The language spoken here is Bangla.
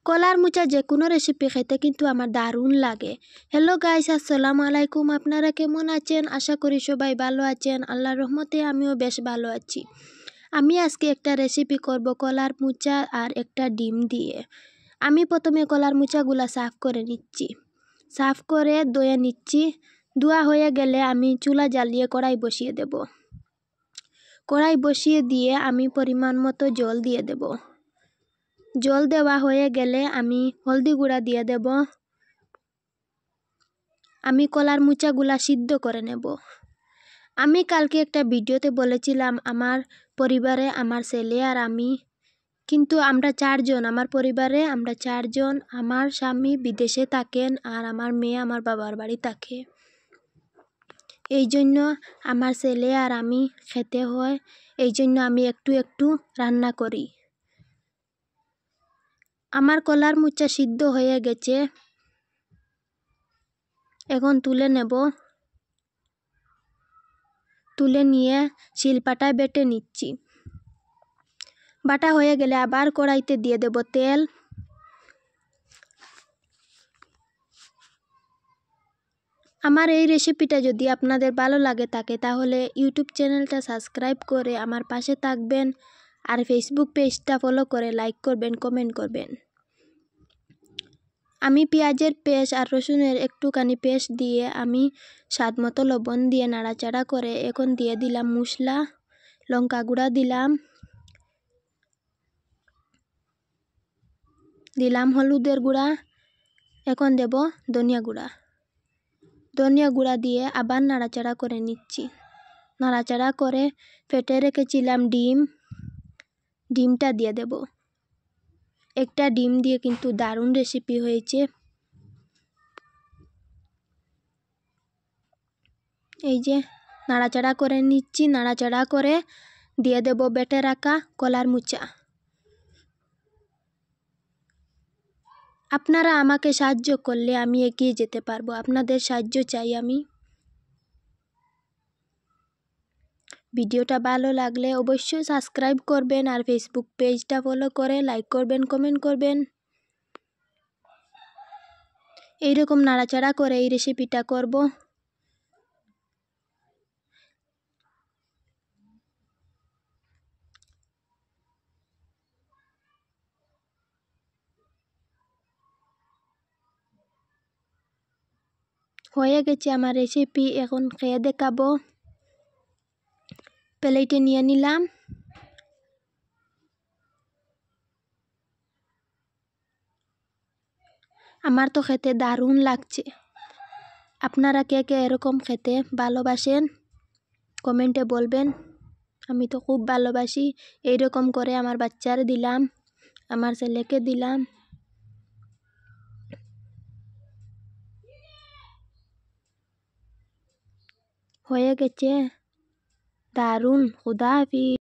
কলার মোচা যে কোনো রেসিপি খেতে কিন্তু আমার দারুণ লাগে। হ্যালো গাইস, আসসালামু আলাইকুম। আপনারা কেমন আছেন? আশা করি সবাই ভালো আছেন। আল্লাহর রহমতে আমিও বেশ ভালো আছি। আমি আজকে একটা রেসিপি করব কলার মোচা আর একটা ডিম দিয়ে। আমি প্রথমে কলার মোচাগুলা সাফ করে নিচ্ছি। সাফ করে ধুয়ে নিচ্ছি। ধোয়া হয়ে গেলে আমি চুলা জ্বালিয়ে কড়াই বসিয়ে দেব। কড়াই বসিয়ে দিয়ে আমি পরিমাণ মতো জল দিয়ে দেব। জল দেওয়া হয়ে গেলে আমি হলদি গুঁড়া দিয়ে দেব। আমি কলার মোচাগুলা সিদ্ধ করে নেব। আমি কালকে একটা ভিডিওতে বলেছিলাম আমার পরিবারে আমার ছেলে আর আমি কিন্তু আমরা চারজন, আমার পরিবারে আমরা চারজন। আমার স্বামী বিদেশে থাকেন আর আমার মেয়ে আমার বাবার বাড়ি থাকে। এই জন্য আমার ছেলে আর আমি খেতে হয়, এই জন্য আমি একটু একটু রান্না করি। আমার কলার মোচা সিদ্ধ হয়ে গেছে, এখন তুলে নেব। তুলে নিয়ে শিলপাটায় বেটে নিচ্ছি। বাটা হয়ে গেলে আবার কড়াইতে দিয়ে দেব তেল। আমার এই রেসিপিটা যদি আপনাদের ভালো লাগে থাকে তাহলে ইউটিউব চ্যানেলটা সাবস্ক্রাইব করে আমার পাশে থাকবেন আর ফেসবুক পেজটা ফলো করে লাইক করবেন, কমেন্ট করবেন। আমি পেঁয়াজের পেস্ট আর রসুনের একটুখানি পেস্ট দিয়ে আমি স্বাদ মতো লবণ দিয়ে নাড়াচাড়া করে এখন দিয়ে দিলাম মশলা। লঙ্কা গুঁড়া দিলাম হলুদের গুঁড়া, এখন দেব ধনিয়া গুঁড়া। ধনিয়া গুঁড়া দিয়ে আবার নাড়াচাড়া করে নিচ্ছি। নাড়াচাড়া করে ফেটে রেখেছিলাম ডিমটা দিয়ে দেব। একটা ডিম দিয়ে কিন্তু দারুণ রেসিপি হয়েছে। এই যে নাড়াচাড়া করে নিচ্ছি। নাড়াচাড়া করে দিয়ে দেব বেটে রাখা কলার মোচা। আপনারা আমাকে সাহায্য করলে আমি এগিয়ে যেতে পারবো, আপনাদের সাহায্য চাই আমি। ভিডিওটা ভালো লাগলে অবশ্যই সাবস্ক্রাইব করবেন আর ফেসবুক পেজটা ফলো করে লাইক করবেন, কমেন্ট করবেন। এইরকম নাড়াচাড়া করে এই রেসিপিটা করব। হয়ে গেছে আমার রেসিপি, এখন খেয়ে দেখাবো। প্লেটে নিয়ে নিলাম। আমার তো খেতে দারুণ লাগছে। আপনারা কে কে এরকম খেতে ভালোবাসেন কমেন্টে বলবেন। আমি তো খুব ভালোবাসি। এইরকম করে আমার বাচ্চার দিলাম, আমার ছেলেকে দিলাম। হয়ে গেছে দারুণ। খুদা হাফিজ।